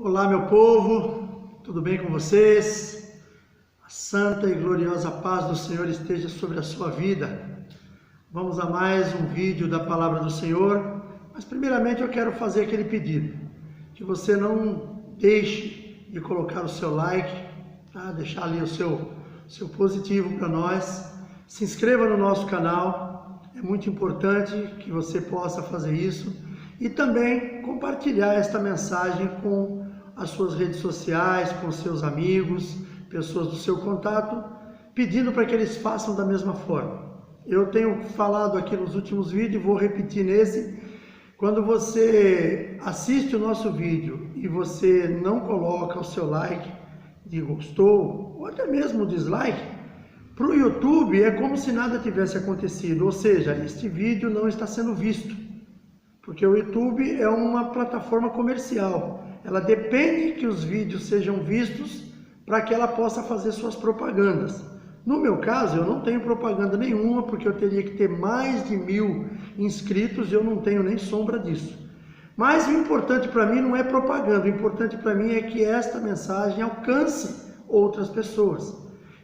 Olá, meu povo, tudo bem com vocês? A santa e gloriosa paz do Senhor esteja sobre a sua vida. Vamos a mais um vídeo da Palavra do Senhor, mas primeiramente eu quero fazer aquele pedido, que você não deixe de colocar o seu like, tá? Deixar ali o seu positivo para nós, se inscreva no nosso canal, é muito importante que você possa fazer isso e também compartilhar esta mensagem com as suas redes sociais, com seus amigos, pessoas do seu contato, pedindo para que eles façam da mesma forma. Eu tenho falado aqui nos últimos vídeos, vou repetir nesse. Quando você assiste o nosso vídeo e você não coloca o seu like de gostou, ou até mesmo o dislike, para o YouTube é como se nada tivesse acontecido, ou seja, este vídeo não está sendo visto, porque o YouTube é uma plataforma comercial, ela depende que os vídeos sejam vistos para que ela possa fazer suas propagandas. No meu caso, eu não tenho propaganda nenhuma, porque eu teria que ter mais de 1000 inscritos e eu não tenho nem sombra disso. Mas o importante para mim não é propaganda, o importante para mim é que esta mensagem alcance outras pessoas.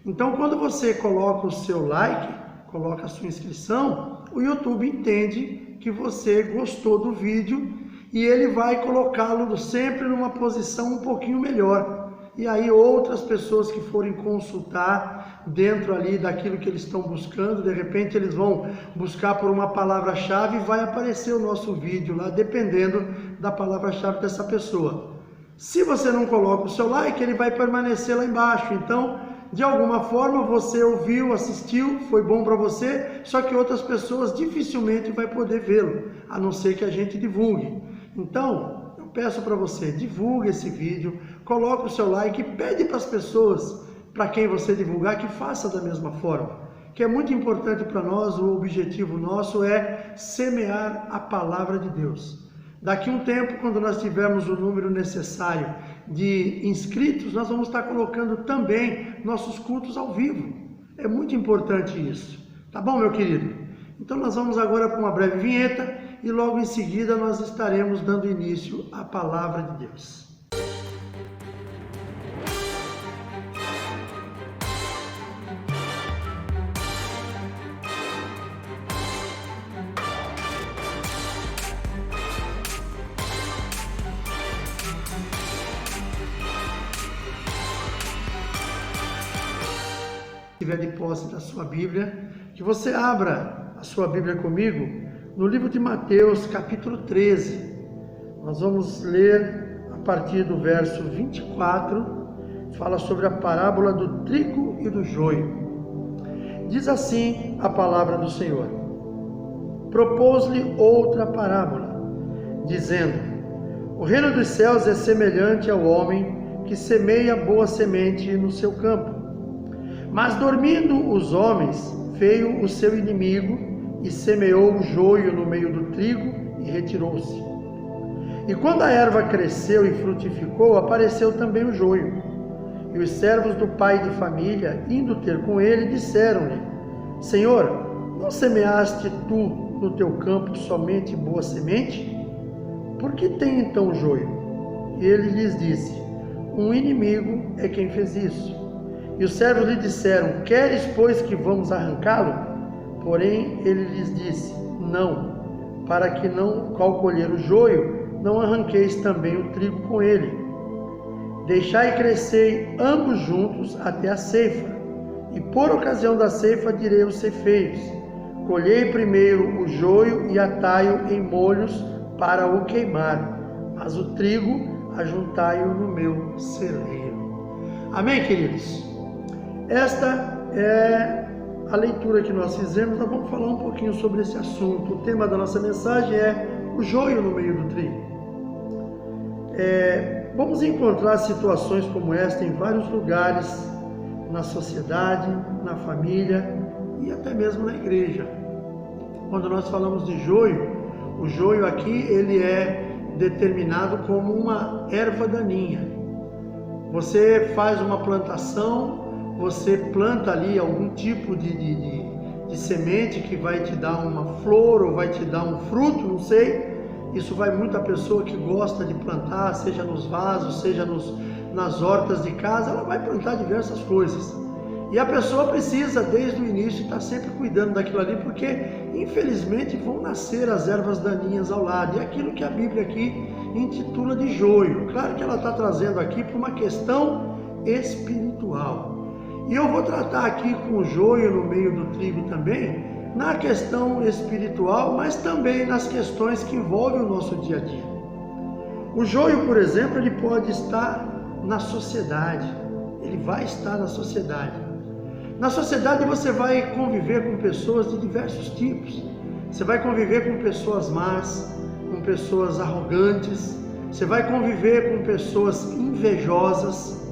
Então, quando você coloca o seu like, coloca a sua inscrição, o YouTube entende que você gostou do vídeo e ele vai colocá-lo sempre numa posição um pouquinho melhor. E aí outras pessoas que forem consultar dentro ali daquilo que eles estão buscando, de repente eles vão buscar por uma palavra-chave e vai aparecer o nosso vídeo lá, dependendo da palavra-chave dessa pessoa. Se você não coloca o seu like, ele vai permanecer lá embaixo. Então, de alguma forma, você ouviu, assistiu, foi bom para você, só que outras pessoas dificilmente vai poder vê-lo, a não ser que a gente divulgue. Então, eu peço para você, divulgue esse vídeo, coloque o seu like e pede para as pessoas, para quem você divulgar, que faça da mesma forma. Que é muito importante para nós, o objetivo nosso é semear a palavra de Deus. Daqui a um tempo, quando nós tivermos o número necessário de inscritos, nós vamos estar colocando também nossos cultos ao vivo. É muito importante isso. Tá bom, meu querido? Então nós vamos agora para uma breve vinheta e logo em seguida nós estaremos dando início à palavra de Deus. Se tiver de posse da sua Bíblia, que você abra a sua Bíblia comigo no livro de Mateus, capítulo 13. Nós vamos ler a partir do verso 24, fala sobre a parábola do trigo e do joio. Diz assim a palavra do Senhor: propôs-lhe outra parábola, dizendo: o reino dos céus é semelhante ao homem que semeia boa semente no seu campo. Mas dormindo os homens, veio o seu inimigo e semeou o joio no meio do trigo e retirou-se. E quando a erva cresceu e frutificou, apareceu também o joio. E os servos do pai de família, indo ter com ele, disseram-lhe: Senhor, não semeaste tu no teu campo somente boa semente? Por que tem então joio? E ele lhes disse: um inimigo é quem fez isso. E os servos lhe disseram: queres, pois, que vamos arrancá-lo? Porém, ele lhes disse: não, para que não, ao colher o joio, não arranqueis também o trigo com ele. Deixai crescer ambos juntos até a ceifa, e por ocasião da ceifa direi aos ceifeiros: colhei primeiro o joio e atai-o em molhos para o queimar, mas o trigo ajuntai-o no meu celeiro. Amém, queridos? Esta é a leitura que nós fizemos. Nós vamos falar um pouquinho sobre esse assunto. O tema da nossa mensagem é o joio no meio do trigo. Vamos encontrar situações como esta em vários lugares, na sociedade, na família e até mesmo na igreja. Quando nós falamos de joio, o joio aqui ele é determinado como uma erva daninha. Você faz uma plantação, você planta ali algum tipo de semente que vai te dar uma flor ou vai te dar um fruto, não sei, Isso vai muito à pessoa que gosta de plantar, seja nos vasos, seja nas hortas de casa, ela vai plantar diversas coisas. E a pessoa precisa, desde o início, estar sempre cuidando daquilo ali, porque, infelizmente, vão nascer as ervas daninhas ao lado. E aquilo que a Bíblia aqui intitula de joio. Claro que ela está trazendo aqui para uma questão espiritual. E eu vou tratar aqui com o joio no meio do trigo também, na questão espiritual, mas também nas questões que envolvem o nosso dia a dia. O joio, por exemplo, ele pode estar na sociedade. Ele vai estar na sociedade. Na sociedade você vai conviver com pessoas de diversos tipos. Você vai conviver com pessoas más, com pessoas arrogantes. Você vai conviver com pessoas invejosas,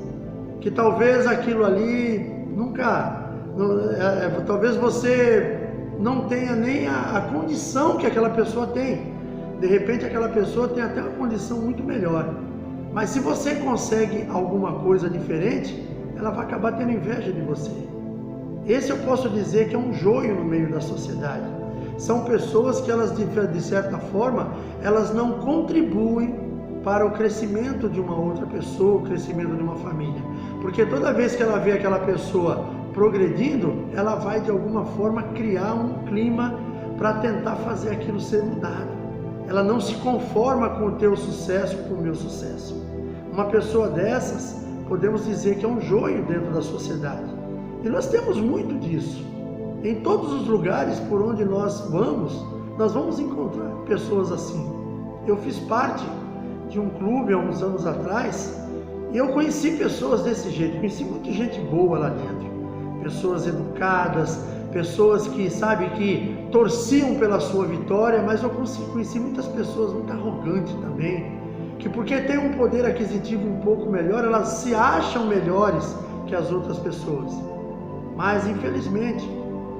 que talvez aquilo ali talvez você não tenha nem a condição que aquela pessoa tem. De repente aquela pessoa tem até uma condição muito melhor. Mas se você consegue alguma coisa diferente, ela vai acabar tendo inveja de você. Esse eu posso dizer que é um joio no meio da sociedade. São pessoas que elas, de certa forma, elas não contribuem para o crescimento de uma outra pessoa, o crescimento de uma família. Porque toda vez que ela vê aquela pessoa progredindo, ela vai de alguma forma criar um clima para tentar fazer aquilo ser mudado. Ela não se conforma com o teu sucesso, com o meu sucesso. Uma pessoa dessas, podemos dizer que é um joio dentro da sociedade. E nós temos muito disso. Em todos os lugares por onde nós vamos encontrar pessoas assim. Eu fiz parte de um clube há uns anos atrás e eu conheci pessoas desse jeito, conheci muita gente boa lá dentro. Pessoas educadas, pessoas que, que torciam pela sua vitória, mas eu conheci muitas pessoas muito arrogantes também, que porque tem um poder aquisitivo um pouco melhor, elas se acham melhores que as outras pessoas. Mas, infelizmente,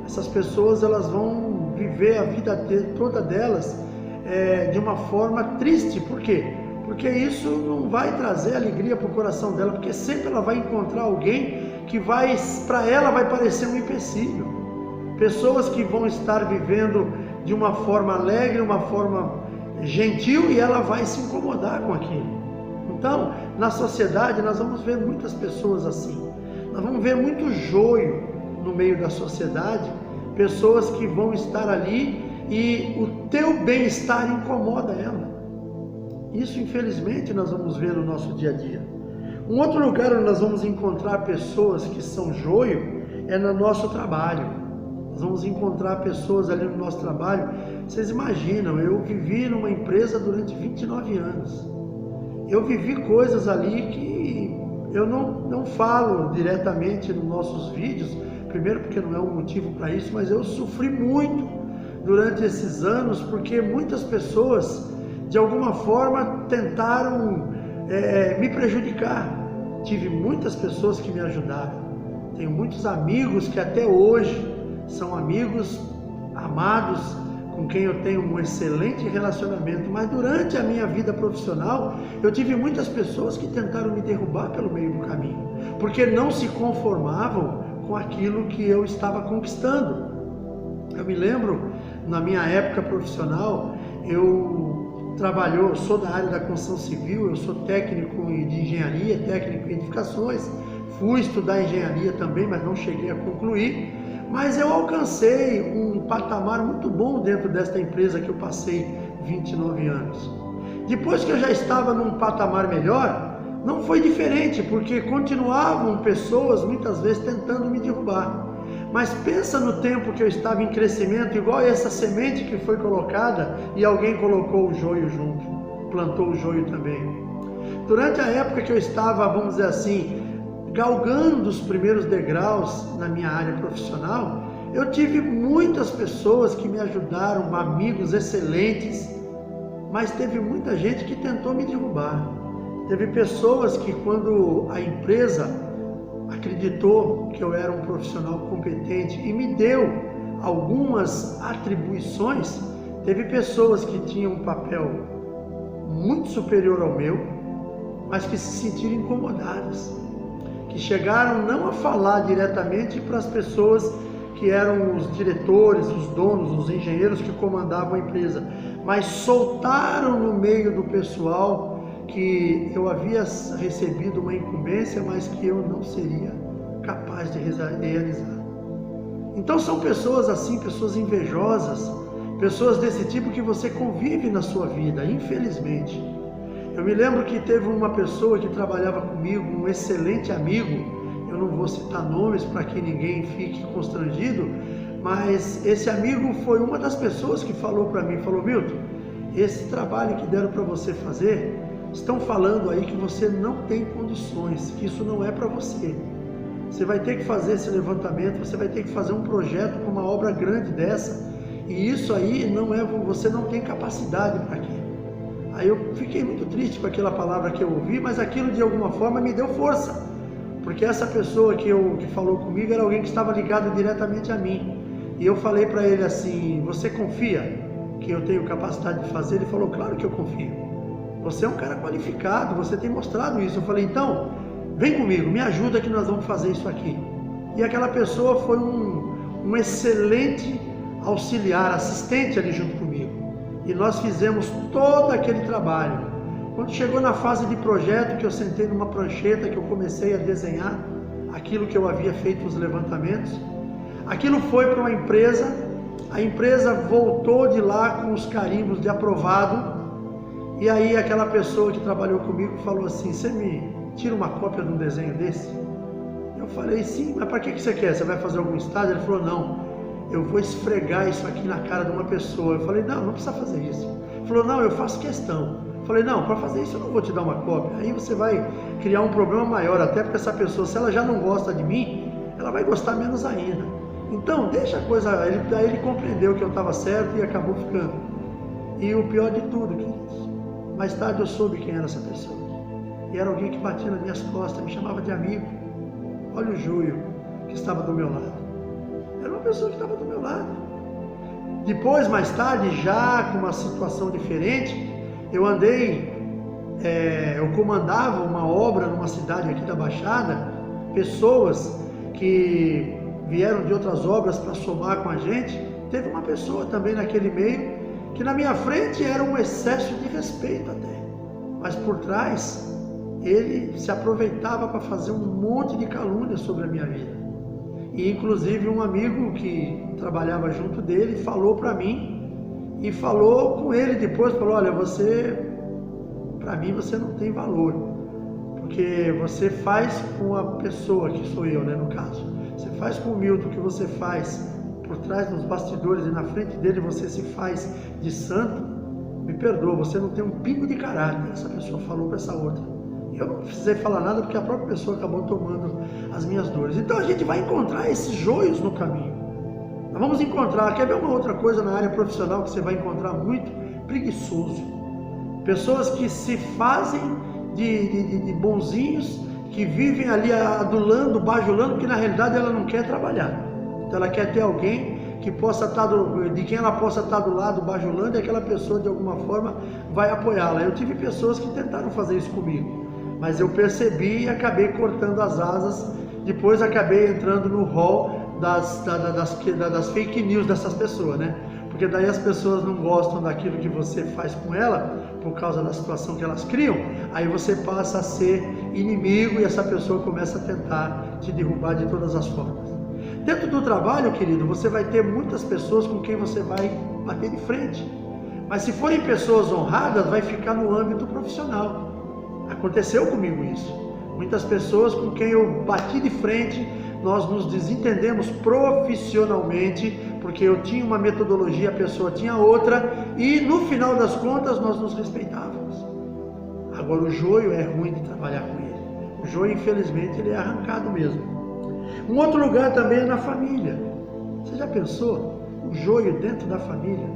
essas pessoas elas vão viver a vida toda delas de uma forma triste. Por quê? Porque isso não vai trazer alegria para o coração dela, porque sempre ela vai encontrar alguém que para ela vai parecer um empecilho. Pessoas que vão estar vivendo de uma forma alegre, uma forma gentil, e ela vai se incomodar com aquilo. Então, na sociedade nós vamos ver muitas pessoas assim. Nós vamos ver muito joio no meio da sociedade, pessoas que vão estar ali e o teu bem-estar incomoda ela. Isso, infelizmente, nós vamos ver no nosso dia a dia. Um outro lugar onde nós vamos encontrar pessoas que são joio é no nosso trabalho. Nós vamos encontrar pessoas ali no nosso trabalho. Vocês imaginam, eu vivi numa empresa durante 29 anos. Eu vivi coisas ali que eu não falo diretamente nos nossos vídeos, primeiro porque não é um motivo para isso, mas eu sofri muito durante esses anos, porque muitas pessoas, de alguma forma, tentaram me prejudicar. Tive muitas pessoas que me ajudaram. Tenho muitos amigos que até hoje são amigos amados, com quem eu tenho um excelente relacionamento, mas durante a minha vida profissional, eu tive muitas pessoas que tentaram me derrubar pelo meio do caminho, porque não se conformavam com aquilo que eu estava conquistando. Eu me lembro, na minha época profissional, eu sou da área da construção civil, eu sou técnico de engenharia, técnico em edificações, fui estudar engenharia também, mas não cheguei a concluir. Mas eu alcancei um patamar muito bom dentro desta empresa que eu passei 29 anos. Depois que eu já estava num patamar melhor, não foi diferente, porque continuavam pessoas muitas vezes tentando me derrubar. Mas pensa no tempo que eu estava em crescimento, igual essa semente que foi colocada e alguém colocou o joio junto, plantou o joio também. Durante a época que eu estava, vamos dizer assim, galgando os primeiros degraus na minha área profissional, eu tive muitas pessoas que me ajudaram, amigos excelentes, mas teve muita gente que tentou me derrubar. Teve pessoas que, quando a empresa acreditou que eu era um profissional competente e me deu algumas atribuições, teve pessoas que tinham um papel muito superior ao meu, mas que se sentiram incomodadas, que chegaram não a falar diretamente para as pessoas que eram os diretores, os donos, os engenheiros que comandavam a empresa, mas soltaram no meio do pessoal que eu havia recebido uma incumbência, mas que eu não seria capaz de realizar. Então são pessoas assim, pessoas invejosas, pessoas desse tipo que você convive na sua vida, infelizmente. Eu me lembro que teve uma pessoa que trabalhava comigo, um excelente amigo, eu não vou citar nomes para que ninguém fique constrangido, mas esse amigo foi uma das pessoas que falou para mim, falou: Milton, esse trabalho que deram para você fazer, estão falando aí que você não tem condições, que isso não é para você. Você vai ter que fazer esse levantamento, você vai ter que fazer um projeto para uma obra grande dessa, e isso aí não é, você não tem capacidade para aquilo. Aí eu fiquei muito triste com aquela palavra que eu ouvi, mas aquilo de alguma forma me deu força, porque essa pessoa que falou comigo era alguém que estava ligado diretamente a mim. E eu falei para ele assim: você confia que eu tenho capacidade de fazer? Ele falou: claro que eu confio. Você é um cara qualificado, você tem mostrado isso. Eu falei: então, vem comigo, me ajuda que nós vamos fazer isso aqui. E aquela pessoa foi um excelente auxiliar, assistente ali junto comigo. E nós fizemos todo aquele trabalho. Quando chegou na fase de projeto, que eu sentei numa prancheta, que eu comecei a desenhar aquilo que eu havia feito os levantamentos, aquilo foi para uma empresa, a empresa voltou de lá com os carimbos de aprovado, e aí aquela pessoa que trabalhou comigo falou assim: você me tira uma cópia de um desenho desse? Eu falei: sim, mas para que você quer? Você vai fazer algum estágio? Ele falou: não, eu vou esfregar isso aqui na cara de uma pessoa. Eu falei: não precisa fazer isso. Ele falou: não, eu faço questão. Eu falei: não, para fazer isso eu não vou te dar uma cópia, aí você vai criar um problema maior, até porque essa pessoa, se ela já não gosta de mim, ela vai gostar menos ainda. Então deixa a coisa, daí ele compreendeu que eu estava certo e acabou ficando. E o pior de tudo, queridos, mais tarde eu soube quem era essa pessoa, e era alguém que batia nas minhas costas, me chamava de amigo. Olha o joio que estava do meu lado, era uma pessoa que estava do meu lado. Depois, mais tarde, já com uma situação diferente, eu comandava uma obra numa cidade aqui da Baixada, pessoas que vieram de outras obras para somar com a gente. Teve uma pessoa também naquele meio, que na minha frente era um excesso de respeito até, mas por trás, ele se aproveitava para fazer um monte de calúnia sobre a minha vida. E inclusive um amigo que trabalhava junto dele falou para mim, e falou com ele depois, falou: olha, para mim você não tem valor, porque você faz com a pessoa, que sou eu, no caso, você faz com o Milton o que você faz por trás dos bastidores, e na frente dele você se faz de santo, me perdoa, você não tem um pingo de caráter. Essa pessoa falou para essa outra. Eu não precisei falar nada, porque a própria pessoa acabou tomando as minhas dores. Então a gente vai encontrar esses joios no caminho. Nós vamos encontrar, quer ver uma outra coisa na área profissional que você vai encontrar muito? Preguiçoso. Pessoas que se fazem de bonzinhos, que vivem ali adulando, bajulando, porque na realidade ela não quer trabalhar. Então ela quer ter alguém que possa estar de quem ela possa estar do lado bajulando, e aquela pessoa de alguma forma vai apoiá-la. Eu tive pessoas que tentaram fazer isso comigo, mas eu percebi e acabei cortando as asas. Depois acabei entrando no hall das fake news dessas pessoas, Porque daí as pessoas não gostam daquilo que você faz com ela, por causa da situação que elas criam, aí você passa a ser inimigo, e essa pessoa começa a tentar te derrubar de todas as formas. Dentro do trabalho, querido, você vai ter muitas pessoas com quem você vai bater de frente, mas se forem pessoas honradas, vai ficar no âmbito profissional. Aconteceu comigo isso. Muitas pessoas com quem eu bati de frente, nós nos desentendemos profissionalmente, porque eu tinha uma metodologia, a pessoa tinha outra, e no final das contas nós nos respeitávamos. Agora o joio é ruim de trabalhar com ele. O joio, infelizmente, ele é arrancado mesmo. Um outro lugar também é na família. Você já pensou? O joio dentro da família.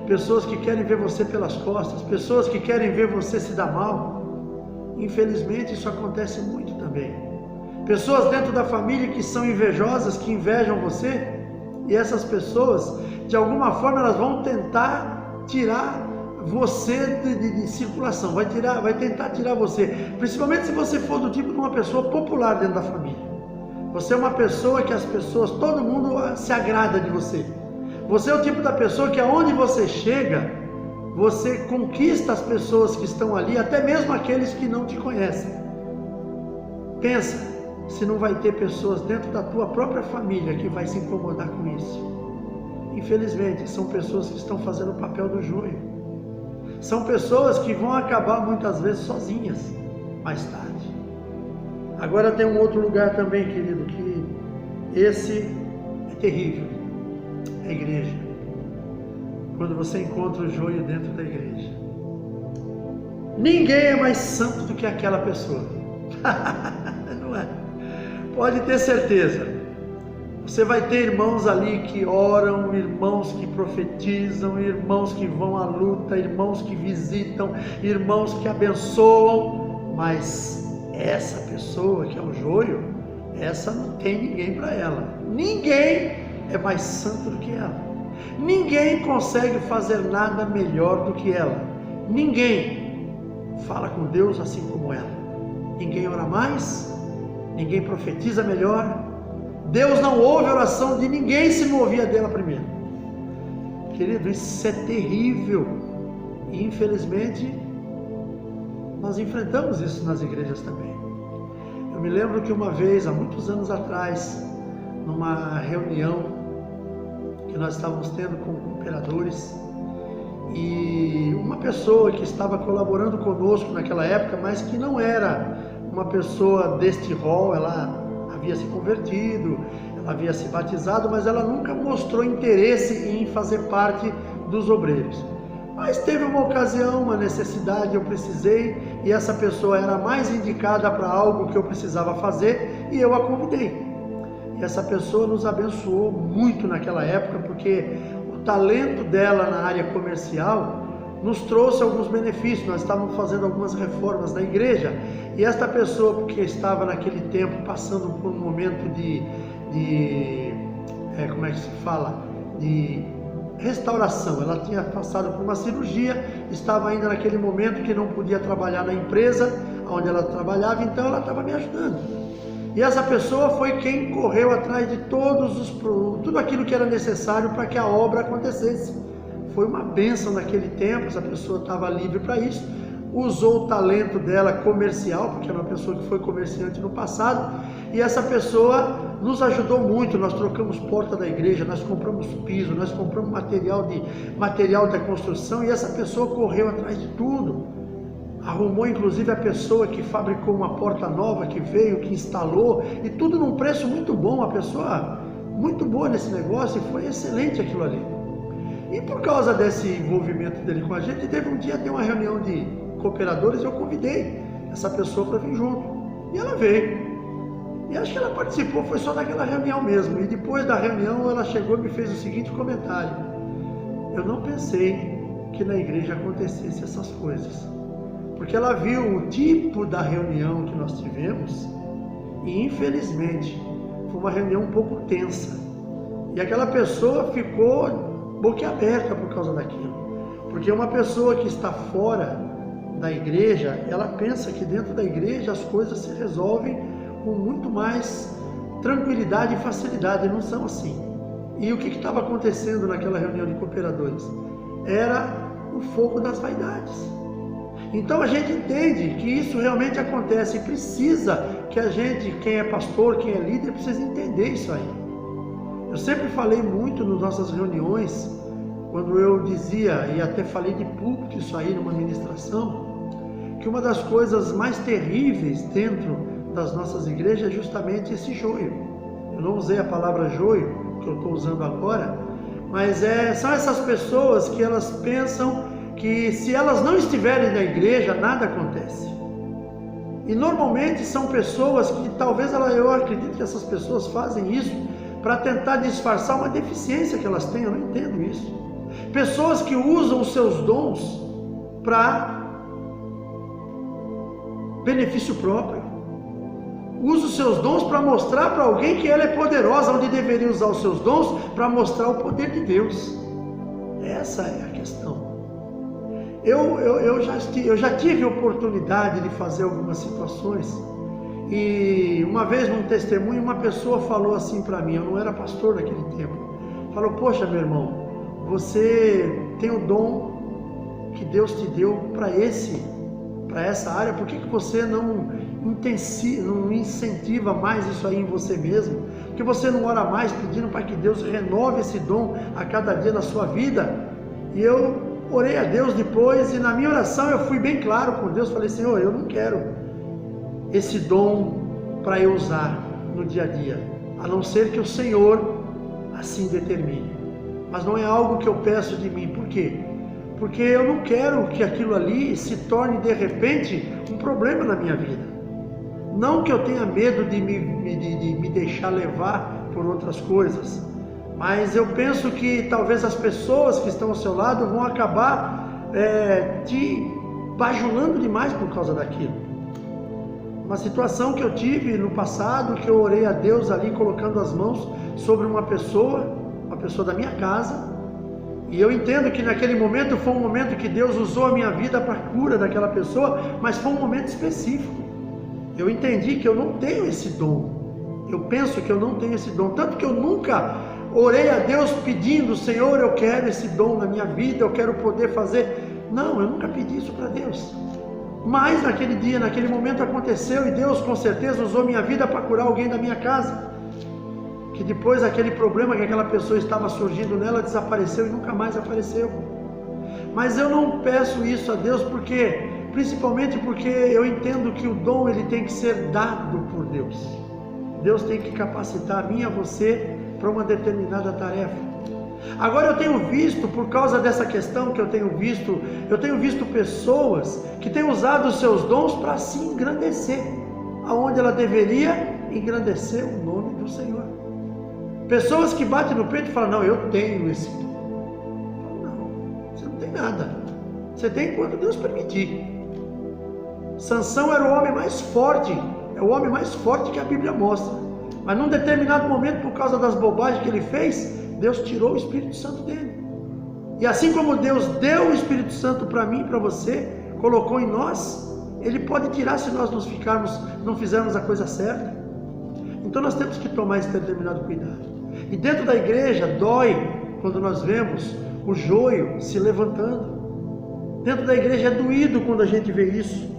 Pessoas que querem ver você pelas costas, pessoas que querem ver você se dar mal. Infelizmente isso acontece muito também. Pessoas dentro da família que são invejosas, que invejam você, e essas pessoas, de alguma forma, elas vão tentar tirar você de circulação, vai tentar tirar você, principalmente se você for do tipo de uma pessoa popular dentro da família. Você é uma pessoa que as pessoas, todo mundo se agrada de você. Você é o tipo da pessoa que aonde você chega, você conquista as pessoas que estão ali, até mesmo aqueles que não te conhecem. Pensa se não vai ter pessoas dentro da tua própria família que vai se incomodar com isso. Infelizmente, são pessoas que estão fazendo o papel do joio. São pessoas que vão acabar muitas vezes sozinhas, mais tarde. Agora tem um outro lugar também, querido, que esse é terrível. É a igreja. Quando você encontra o joio dentro da igreja. Ninguém é mais santo do que aquela pessoa. Não é? Pode ter certeza. Você vai ter irmãos ali que oram, irmãos que profetizam, irmãos que vão à luta, irmãos que visitam, irmãos que abençoam, mas essa pessoa que é o joio, essa não tem ninguém para ela. Ninguém é mais santo do que ela. Ninguém consegue fazer nada melhor do que ela. Ninguém fala com Deus assim como ela. Ninguém ora mais, ninguém profetiza melhor. Deus não ouve a oração de ninguém se não ouvir a dela primeiro. Querido, isso é terrível. E infelizmente nós enfrentamos isso nas igrejas também. Eu me lembro que uma vez, há muitos anos atrás, numa reunião que nós estávamos tendo com cooperadores, e uma pessoa que estava colaborando conosco naquela época, mas que não era uma pessoa deste rol, ela havia se convertido, ela havia se batizado, mas ela nunca mostrou interesse em fazer parte dos obreiros. Mas teve uma ocasião, uma necessidade, eu precisei, e essa pessoa era mais indicada para algo que eu precisava fazer, e eu a convidei. E essa pessoa nos abençoou muito naquela época, porque o talento dela na área comercial nos trouxe alguns benefícios. Nós estávamos fazendo algumas reformas na igreja, e esta pessoa, porque estava naquele tempo passando por um momento de restauração, ela tinha passado por uma cirurgia, estava ainda naquele momento que não podia trabalhar na empresa onde ela trabalhava, então ela estava me ajudando. E essa pessoa foi quem correu atrás de tudo aquilo que era necessário para que a obra acontecesse. Foi uma bênção naquele tempo, essa pessoa estava livre para isso, usou o talento dela comercial, porque era uma pessoa que foi comerciante no passado, e essa pessoa nos ajudou muito. Nós trocamos porta da igreja, nós compramos piso, nós compramos material da construção, e essa pessoa correu atrás de tudo. Arrumou inclusive a pessoa que fabricou uma porta nova, que veio, que instalou, e tudo num preço muito bom. A pessoa muito boa nesse negócio, e foi excelente aquilo ali. E por causa desse envolvimento dele com a gente, teve um dia, uma reunião de cooperadores, eu convidei essa pessoa para vir junto, e ela veio. E acho que ela participou, foi só naquela reunião mesmo, e depois da reunião ela chegou e me fez o seguinte comentário: eu não pensei que na igreja acontecesse essas coisas, porque ela viu o tipo da reunião que nós tivemos, e infelizmente foi uma reunião um pouco tensa, e aquela pessoa ficou boquiaberta por causa daquilo, porque uma pessoa que está fora da igreja, ela pensa que dentro da igreja as coisas se resolvem com muito mais tranquilidade e facilidade, e não são assim. E o que estava acontecendo naquela reunião de cooperadores? Era o fogo das vaidades. Então a gente entende que isso realmente acontece, e precisa que a gente, quem é pastor, quem é líder, precisa entender isso aí. Eu sempre falei muito nas nossas reuniões, quando eu dizia, e até falei de púlpito isso aí numa ministração, que uma das coisas mais terríveis dentro das nossas igrejas é justamente esse joio. Eu não usei a palavra joio, que eu estou usando agora, mas são essas pessoas que elas pensam que se elas não estiverem na igreja, nada acontece. E normalmente são pessoas que talvez eu acredito que essas pessoas fazem isso para tentar disfarçar uma deficiência que elas têm. Eu não entendo isso. Pessoas que usam os seus dons para benefício próprio. Usa os seus dons para mostrar para alguém que ela é poderosa, onde deveria usar os seus dons para mostrar o poder de Deus. Essa é a questão. Eu já tive oportunidade de fazer algumas situações, e uma vez num testemunho uma pessoa falou assim para mim, eu não era pastor naquele tempo, falou: poxa, meu irmão, você tem o dom que Deus te deu para essa área? Por que você não incentiva mais isso aí em você mesmo? Por que você não ora mais pedindo para que Deus renove esse dom a cada dia na sua vida? E eu orei a Deus depois, e na minha oração eu fui bem claro com Deus, falei: Senhor, eu não quero esse dom para eu usar no dia a dia, a não ser que o Senhor assim determine. Mas não é algo que eu peço de mim. Por quê? Porque eu não quero que aquilo ali se torne de repente um problema na minha vida. Não que eu tenha medo de me deixar levar por outras coisas, mas eu penso que talvez as pessoas que estão ao seu lado vão acabar te bajulando demais por causa daquilo. Uma situação que eu tive no passado, que eu orei a Deus ali colocando as mãos sobre uma pessoa da minha casa, e eu entendo que naquele momento foi um momento que Deus usou a minha vida para a cura daquela pessoa, mas foi um momento específico. Eu entendi que eu não tenho esse dom, eu penso que eu não tenho esse dom, tanto que eu nunca orei a Deus pedindo: Senhor, eu quero esse dom na minha vida, eu quero poder fazer. Não, eu nunca pedi isso para Deus. Mas naquele dia, naquele momento aconteceu, e Deus com certeza usou minha vida para curar alguém da minha casa, que depois aquele problema que aquela pessoa estava surgindo nela desapareceu e nunca mais apareceu. Mas eu não peço isso a Deus principalmente porque eu entendo que o dom ele tem que ser dado por Deus. Deus tem que capacitar a mim e a você para uma determinada tarefa. Agora eu tenho visto, por causa dessa questão que eu tenho visto pessoas que têm usado os seus dons para se engrandecer, aonde ela deveria engrandecer o nome do Senhor. Pessoas que batem no peito e falam: não, eu tenho esse dom. Não, você não tem nada. Você tem enquanto Deus permitir. Sansão era o homem mais forte, é o homem mais forte que a Bíblia mostra. Mas num determinado momento, por causa das bobagens que ele fez, Deus tirou o Espírito Santo dele. E assim como Deus deu o Espírito Santo para mim e para você, colocou em nós, Ele pode tirar se nós não fizermos a coisa certa. Então nós temos que tomar esse determinado cuidado. E dentro da igreja dói quando nós vemos o joio se levantando. Dentro da igreja é doído quando a gente vê isso.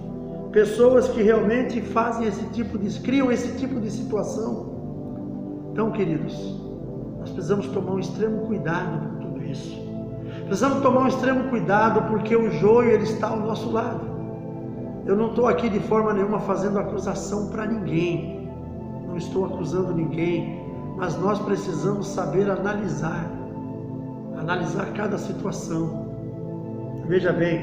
Pessoas que realmente criam esse tipo de situação. Então, queridos, nós precisamos tomar um extremo cuidado com tudo isso. Precisamos tomar um extremo cuidado, porque o joio ele está ao nosso lado. Eu não estou aqui de forma nenhuma fazendo acusação para ninguém. Não estou acusando ninguém. Mas nós precisamos saber analisar cada situação. Veja bem,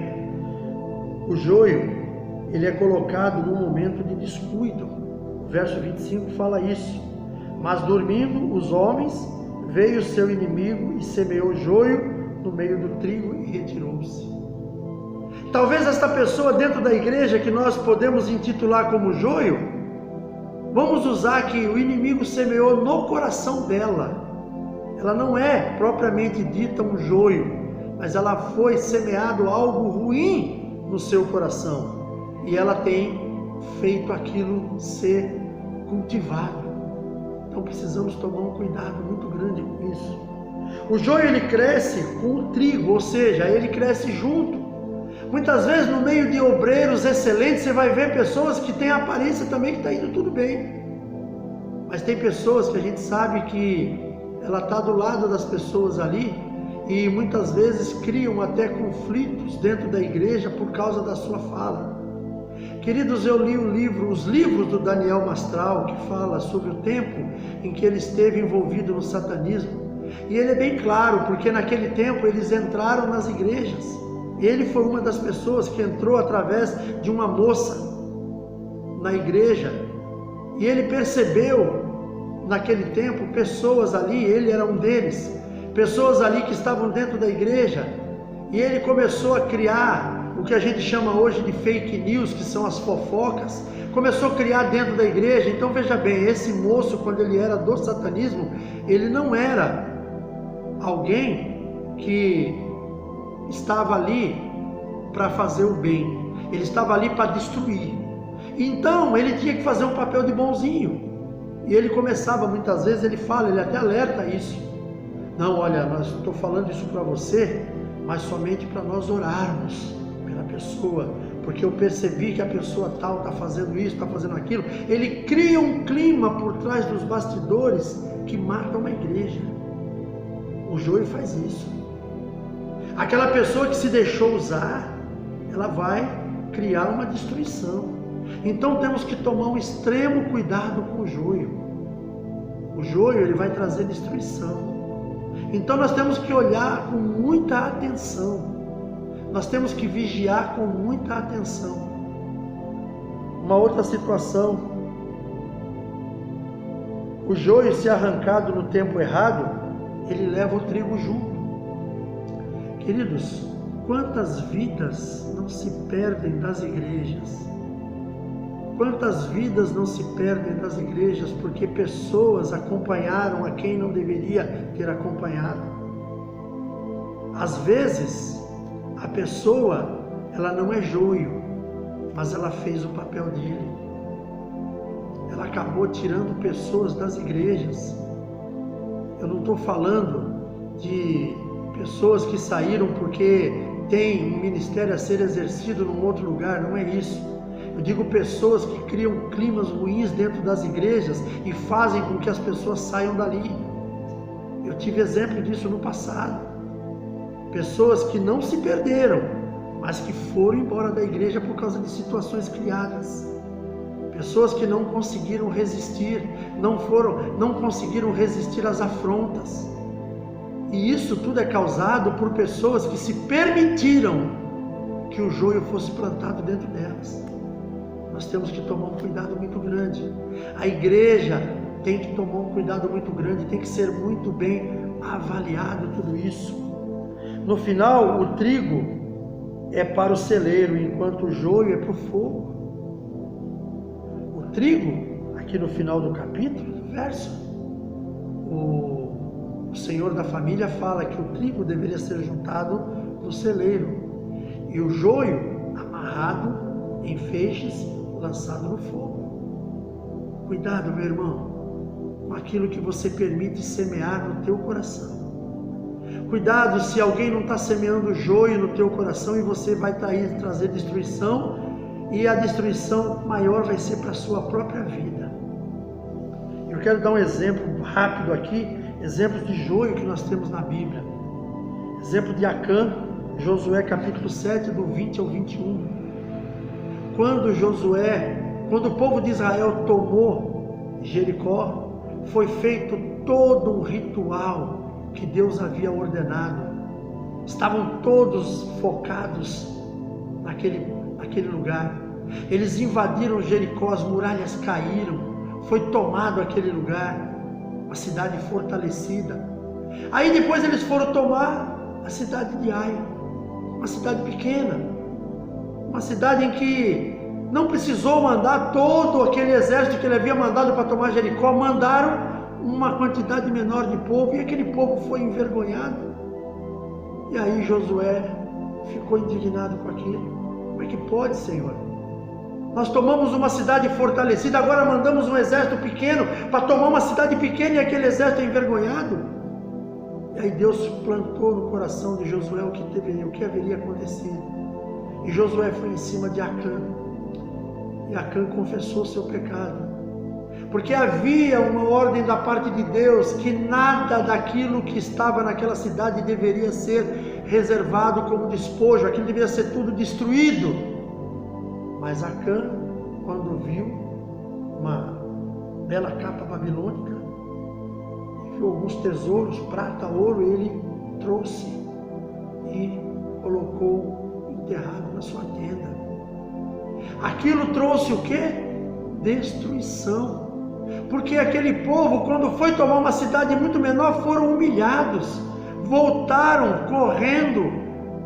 o joio ele é colocado num momento de descuido. O verso 25 fala isso. Mas dormindo os homens, veio o seu inimigo e semeou joio no meio do trigo e retirou-se. Talvez esta pessoa dentro da igreja, que nós podemos intitular como joio, vamos usar que o inimigo semeou no coração dela. Ela não é propriamente dita um joio, mas ela foi semeado algo ruim no seu coração. E ela tem feito aquilo ser cultivado. Então precisamos tomar um cuidado muito grande com isso. O joio ele cresce com o trigo, ou seja, ele cresce junto. Muitas vezes no meio de obreiros excelentes você vai ver pessoas que têm a aparência também que está indo tudo bem. Mas tem pessoas que a gente sabe que ela está do lado das pessoas ali e muitas vezes criam até conflitos dentro da igreja por causa da sua fala. Queridos, eu li os livros do Daniel Mastral, que fala sobre o tempo em que ele esteve envolvido no satanismo. E ele é bem claro, porque naquele tempo eles entraram nas igrejas. Ele foi uma das pessoas que entrou através de uma moça na igreja. E ele percebeu, naquele tempo, pessoas ali, ele era um deles, pessoas ali que estavam dentro da igreja. E ele começou a criar o que a gente chama hoje de fake news, que são as fofocas, começou a criar dentro da igreja. Então veja bem, esse moço, quando ele era do satanismo, ele não era alguém que estava ali para fazer o bem, ele estava ali para destruir. Então ele tinha que fazer um papel de bonzinho, e ele começava, muitas vezes ele até alerta isso. Não, olha, estou falando isso para você, mas somente para nós orarmos pela pessoa, porque eu percebi que a pessoa tal está fazendo isso, está fazendo aquilo. Ele cria um clima por trás dos bastidores que mata uma igreja. O joio faz isso. Aquela pessoa que se deixou usar, ela vai criar uma destruição. Então temos que tomar um extremo cuidado com o joio. O joio, ele vai trazer destruição. Então nós temos que olhar com muita atenção. Nós temos que vigiar com muita atenção. Uma outra situação: o joio, se arrancado no tempo errado, ele leva o trigo junto. Queridos, quantas vidas não se perdem das igrejas? Quantas vidas não se perdem das igrejas porque pessoas acompanharam a quem não deveria ter acompanhado? Às vezes, a pessoa, ela não é joio, mas ela fez o papel dele. Ela acabou tirando pessoas das igrejas. Eu não estou falando de pessoas que saíram porque tem um ministério a ser exercido num outro lugar, não é isso. Eu digo pessoas que criam climas ruins dentro das igrejas e fazem com que as pessoas saiam dali. Eu tive exemplo disso no passado. Pessoas que não se perderam, mas que foram embora da igreja por causa de situações criadas. Pessoas que não conseguiram resistir, não conseguiram resistir às afrontas. E isso tudo é causado por pessoas que se permitiram que o joio fosse plantado dentro delas. Nós temos que tomar um cuidado muito grande. A igreja tem que tomar um cuidado muito grande, tem que ser muito bem avaliado tudo isso. No final, o trigo é para o celeiro, enquanto o joio é para o fogo. O trigo, aqui no final do capítulo, do verso, o senhor da família fala que o trigo deveria ser juntado no celeiro e o joio amarrado em feixes, lançado no fogo. Cuidado, meu irmão, com aquilo que você permite semear no teu coração. Cuidado se alguém não está semeando joio no teu coração e você vai trazer destruição, e a destruição maior vai ser para a sua própria vida. Eu quero dar um exemplo rápido aqui, exemplos de joio que nós temos na Bíblia. Exemplo de Acã, Josué capítulo 7, do 20 ao 21. Quando o povo de Israel tomou Jericó, foi feito todo um ritual que Deus havia ordenado. Estavam todos focados naquele lugar. Eles invadiram Jericó, as muralhas caíram, foi tomado aquele lugar, uma cidade fortalecida. Aí depois eles foram tomar a cidade de Ai, uma cidade pequena, uma cidade em que não precisou mandar todo aquele exército que ele havia mandado para tomar Jericó, mandaram uma quantidade menor de povo, e aquele povo foi envergonhado. E aí Josué ficou indignado com aquilo. Como é que pode, Senhor? Nós tomamos uma cidade fortalecida, agora mandamos um exército pequeno para tomar uma cidade pequena e aquele exército é envergonhado. E aí Deus plantou no coração de Josué o que haveria acontecido. E Josué foi em cima de Acã. E Acã confessou seu pecado. Porque havia uma ordem da parte de Deus que nada daquilo que estava naquela cidade deveria ser reservado como despojo, aquilo deveria ser tudo destruído. Mas Acã, quando viu uma bela capa babilônica, viu alguns tesouros, prata, ouro, ele trouxe e colocou enterrado na sua tenda. Aquilo trouxe o quê? Destruição. Porque aquele povo, quando foi tomar uma cidade muito menor, foram humilhados, voltaram correndo,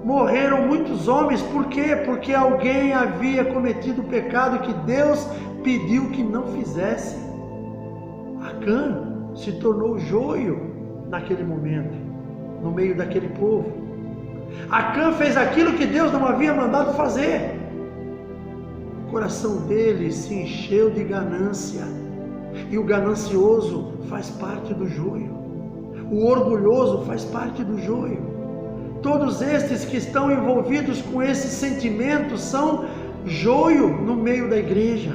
morreram muitos homens. Por quê? Porque alguém havia cometido o pecado que Deus pediu que não fizesse. Acã se tornou joio naquele momento, no meio daquele povo. Acã fez aquilo que Deus não havia mandado fazer. O coração dele se encheu de ganância. E o ganancioso faz parte do joio. O orgulhoso faz parte do joio. Todos estes que estão envolvidos com esses sentimentos são joio no meio da igreja.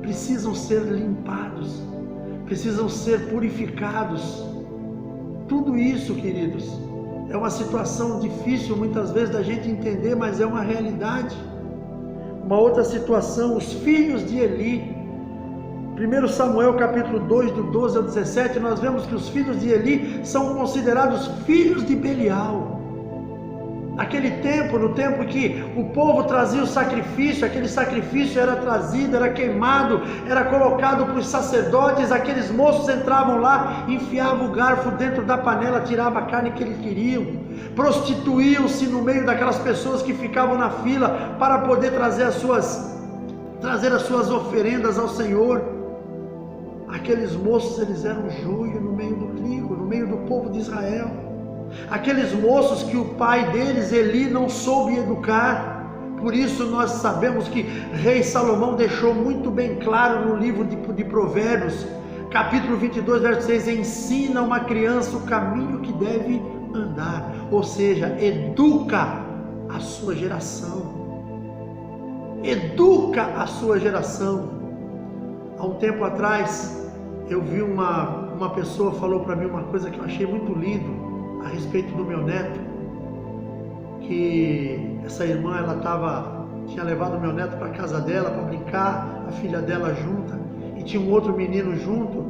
Precisam ser limpados, precisam ser purificados. Tudo isso, queridos, é uma situação difícil muitas vezes da gente entender, mas é uma realidade. Uma outra situação, os filhos de Eli. 1 Samuel capítulo 2, do 12 ao 17, nós vemos que os filhos de Eli são considerados filhos de Belial. Naquele tempo, no tempo que o povo trazia o sacrifício, aquele sacrifício era trazido, era queimado, era colocado para os sacerdotes, aqueles moços entravam lá, enfiavam o garfo dentro da panela, tiravam a carne que eles queriam, prostituíam-se no meio daquelas pessoas que ficavam na fila para poder trazer as suas oferendas ao Senhor. Aqueles moços, eles eram joio no meio do trigo, no meio do povo de Israel. Aqueles moços que o pai deles, Eli, não soube educar. Por isso nós sabemos que rei Salomão deixou muito bem claro no livro de Provérbios, capítulo 22, verso 6, ensina uma criança o caminho que deve andar, ou seja, educa a sua geração. Educa a sua geração. Há um tempo atrás, eu vi uma pessoa falou para mim uma coisa que eu achei muito lindo a respeito do meu neto, que essa irmã, tinha levado o meu neto para casa dela para brincar, a filha dela junta, e tinha um outro menino junto,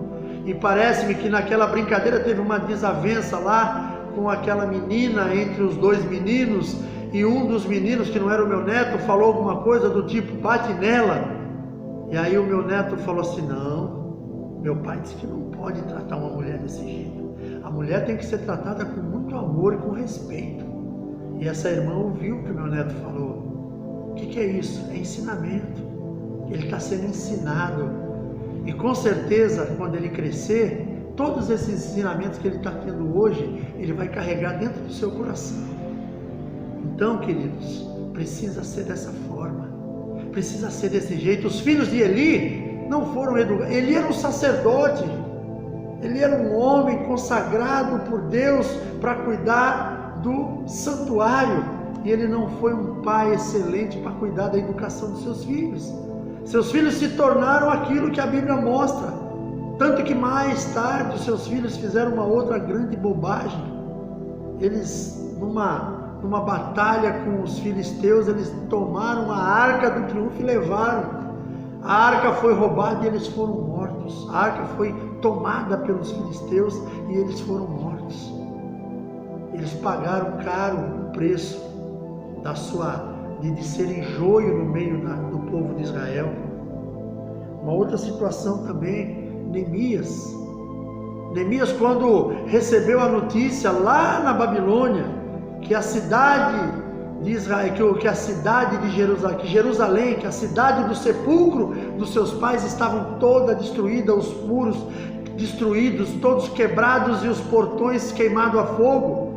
e parece-me que naquela brincadeira teve uma desavença lá com aquela menina entre os dois meninos, e um dos meninos, que não era o meu neto, falou alguma coisa do tipo, bate nela. E aí o meu neto falou assim, não, meu pai disse que não pode tratar uma mulher desse jeito. A mulher tem que ser tratada com muito amor e com respeito. E essa irmã ouviu o que o meu neto falou. O que é isso? É ensinamento. Ele está sendo ensinado. E com certeza, quando ele crescer, todos esses ensinamentos que ele está tendo hoje, ele vai carregar dentro do seu coração. Então, queridos, precisa ser dessa forma. Precisa ser desse jeito. Os filhos de Eli não foram educados. Eli era um sacerdote. Ele era um homem consagrado por Deus para cuidar do santuário. E ele não foi um pai excelente para cuidar da educação dos seus filhos. Seus filhos se tornaram aquilo que a Bíblia mostra. Tanto que mais tarde os seus filhos fizeram uma outra grande bobagem. Eles, numa batalha com os filisteus, eles tomaram a arca do triunfo e levaram. A arca foi roubada e eles foram mortos. A arca foi tomada pelos filisteus e eles foram mortos. Eles pagaram caro o preço de serem joio no meio do povo de Israel. Uma outra situação também, Neemias. Neemias, quando recebeu a notícia lá na Babilônia, que a cidade de Israel, que a cidade de Jerusalém, que a cidade do sepulcro dos seus pais estavam toda destruída, os muros destruídos, todos quebrados e os portões queimados a fogo.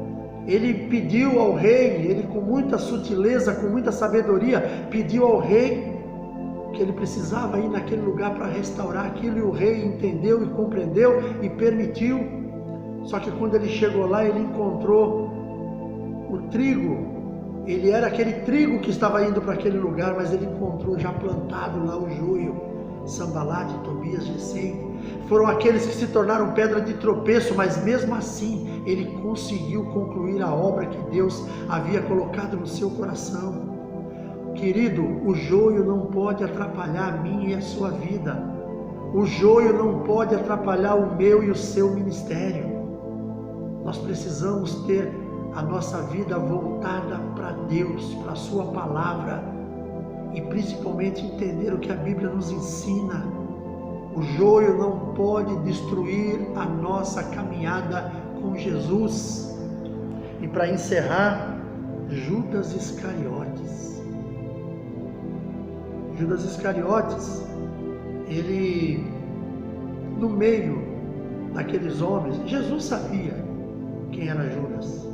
Ele pediu ao rei, ele com muita sutileza, com muita sabedoria, pediu ao rei que ele precisava ir naquele lugar para restaurar aquilo, e o rei entendeu e compreendeu e permitiu. Só que quando ele chegou lá, ele encontrou o trigo. Ele era aquele trigo que estava indo para aquele lugar, mas ele encontrou já plantado lá o joio. Sanbalate, Tobias, Gesem, foram aqueles que se tornaram pedra de tropeço, mas mesmo assim ele conseguiu concluir a obra que Deus havia colocado no seu coração. Querido, o joio não pode atrapalhar a minha e a sua vida. O joio não pode atrapalhar o meu e o seu ministério. Nós precisamos ter a nossa vida voltada para Deus, para a sua palavra, e principalmente entender o que a Bíblia nos ensina. O joio não pode destruir a nossa caminhada com Jesus. E para encerrar, Judas Iscariotes. Judas Iscariotes, ele, no meio daqueles homens, Jesus sabia quem era Judas.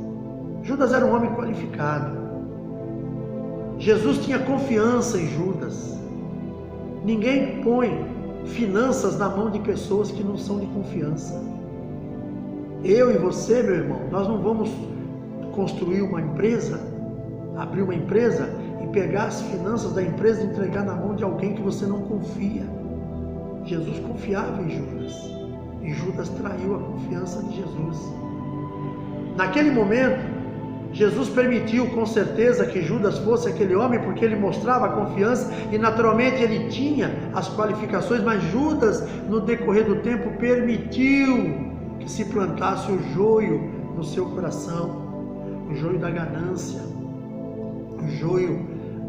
Judas era um homem qualificado. Jesus tinha confiança em Judas. Ninguém põe finanças na mão de pessoas que não são de confiança. Eu e você, meu irmão, nós não vamos construir uma empresa, abrir uma empresa e pegar as finanças da empresa e entregar na mão de alguém que você não confia. Jesus confiava em Judas e Judas traiu a confiança de Jesus. Naquele momento, Jesus permitiu com certeza que Judas fosse aquele homem, porque ele mostrava a confiança e naturalmente ele tinha as qualificações, mas Judas, no decorrer do tempo, permitiu que se plantasse o joio no seu coração, o joio da ganância, o joio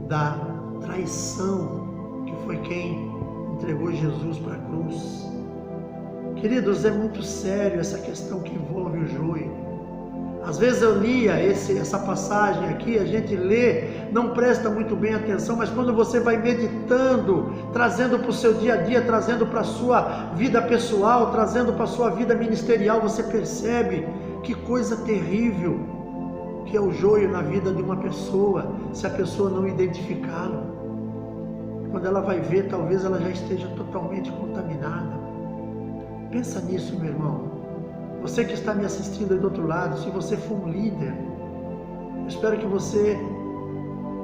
da traição, que foi quem entregou Jesus para a cruz. Queridos, é muito sério essa questão que envolve o joio. Às vezes eu lia essa passagem aqui, a gente lê, não presta muito bem atenção, mas quando você vai meditando, trazendo para o seu dia a dia, trazendo para a sua vida pessoal, trazendo para a sua vida ministerial, você percebe que coisa terrível que é o joio na vida de uma pessoa, se a pessoa não identificá-lo. Quando ela vai ver, talvez ela já esteja totalmente contaminada. Pensa nisso, meu irmão. Você que está me assistindo aí do outro lado, se você for um líder, eu espero que você,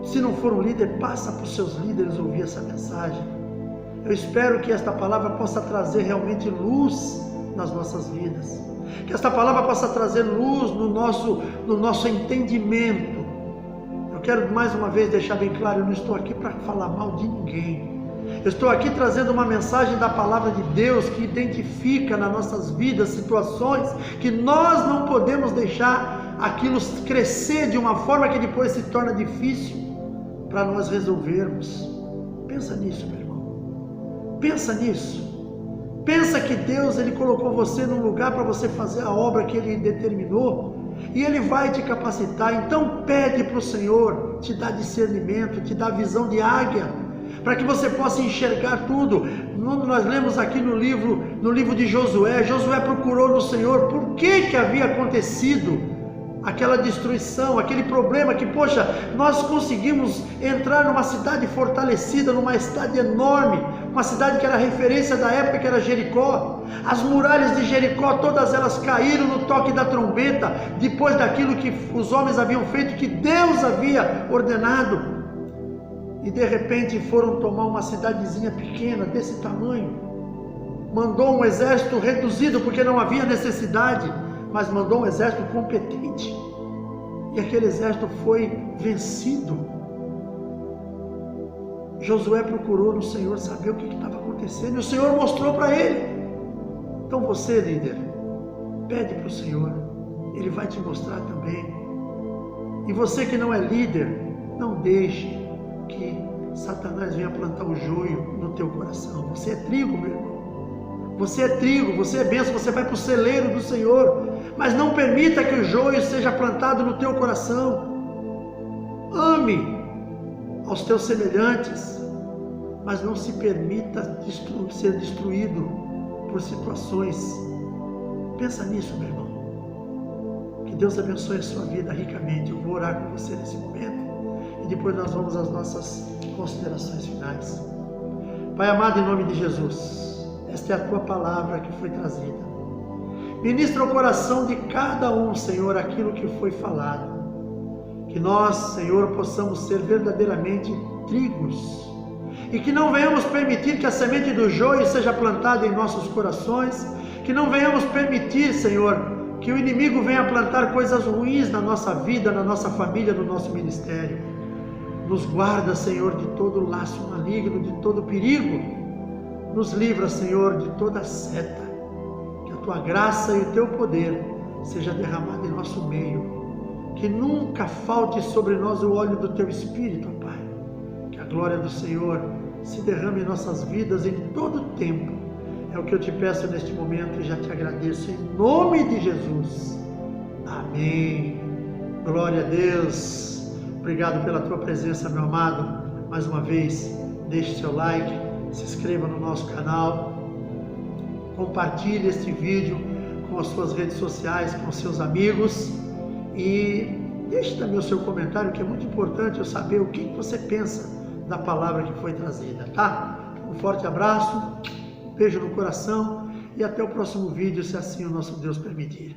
se não for um líder, passa para os seus líderes ouvir essa mensagem. Eu espero que esta palavra possa trazer realmente luz nas nossas vidas, que esta palavra possa trazer luz no nosso entendimento. Eu quero mais uma vez deixar bem claro, eu não estou aqui para falar mal de ninguém. Eu estou aqui trazendo uma mensagem da palavra de Deus que identifica nas nossas vidas situações que nós não podemos deixar aquilo crescer de uma forma que depois se torna difícil para nós resolvermos. Pensa nisso, meu irmão. Pensa nisso. Pensa que Deus, Ele colocou você num lugar para você fazer a obra que Ele determinou e Ele vai te capacitar. Então pede para o Senhor te dar discernimento, te dar visão de águia, para que você possa enxergar tudo. Nós lemos aqui no livro de Josué, Josué procurou no Senhor por que havia acontecido aquela destruição, aquele problema que, poxa, nós conseguimos entrar numa cidade fortalecida, numa cidade enorme, uma cidade que era referência da época, que era Jericó. As muralhas de Jericó, todas elas caíram no toque da trombeta, depois daquilo que os homens haviam feito, que Deus havia ordenado. E de repente foram tomar uma cidadezinha pequena, desse tamanho. Mandou um exército reduzido, porque não havia necessidade, mas mandou um exército competente. E aquele exército foi vencido. Josué procurou no Senhor saber o que estava acontecendo, e o Senhor mostrou para ele. Então você, líder, pede para o Senhor, Ele vai te mostrar também. E você que não é líder, não deixe que Satanás venha plantar o joio no teu coração. Você é trigo, meu irmão. Você é trigo, você é bênção, você vai para o celeiro do Senhor. Mas não permita que o joio seja plantado no teu coração. Ame aos teus semelhantes, mas não se permita ser destruído por situações. Pensa nisso, meu irmão. Que Deus abençoe a sua vida ricamente. Eu vou orar com você nesse momento e depois nós vamos às nossas considerações finais. Pai amado, em nome de Jesus, esta é a tua palavra que foi trazida. Ministra o coração de cada um, Senhor, aquilo que foi falado. Que nós, Senhor, possamos ser verdadeiramente trigos e que não venhamos permitir que a semente do joio seja plantada em nossos corações, que não venhamos permitir, Senhor, que o inimigo venha plantar coisas ruins na nossa vida, na nossa família, no nosso ministério. Nos guarda, Senhor, de todo laço maligno, de todo perigo. Nos livra, Senhor, de toda seta. Que a tua graça e o teu poder seja derramado em nosso meio. Que nunca falte sobre nós o óleo do teu Espírito, ó Pai. Que a glória do Senhor se derrame em nossas vidas em todo o tempo. É o que eu te peço neste momento e já te agradeço em nome de Jesus. Amém. Glória a Deus. Obrigado pela tua presença, meu amado. Mais uma vez, deixe seu like, se inscreva no nosso canal, compartilhe este vídeo com as suas redes sociais, com seus amigos e deixe também o seu comentário, que é muito importante eu saber o que você pensa da palavra que foi trazida, tá? Um forte abraço, um beijo no coração e até o próximo vídeo, se assim o nosso Deus permitir.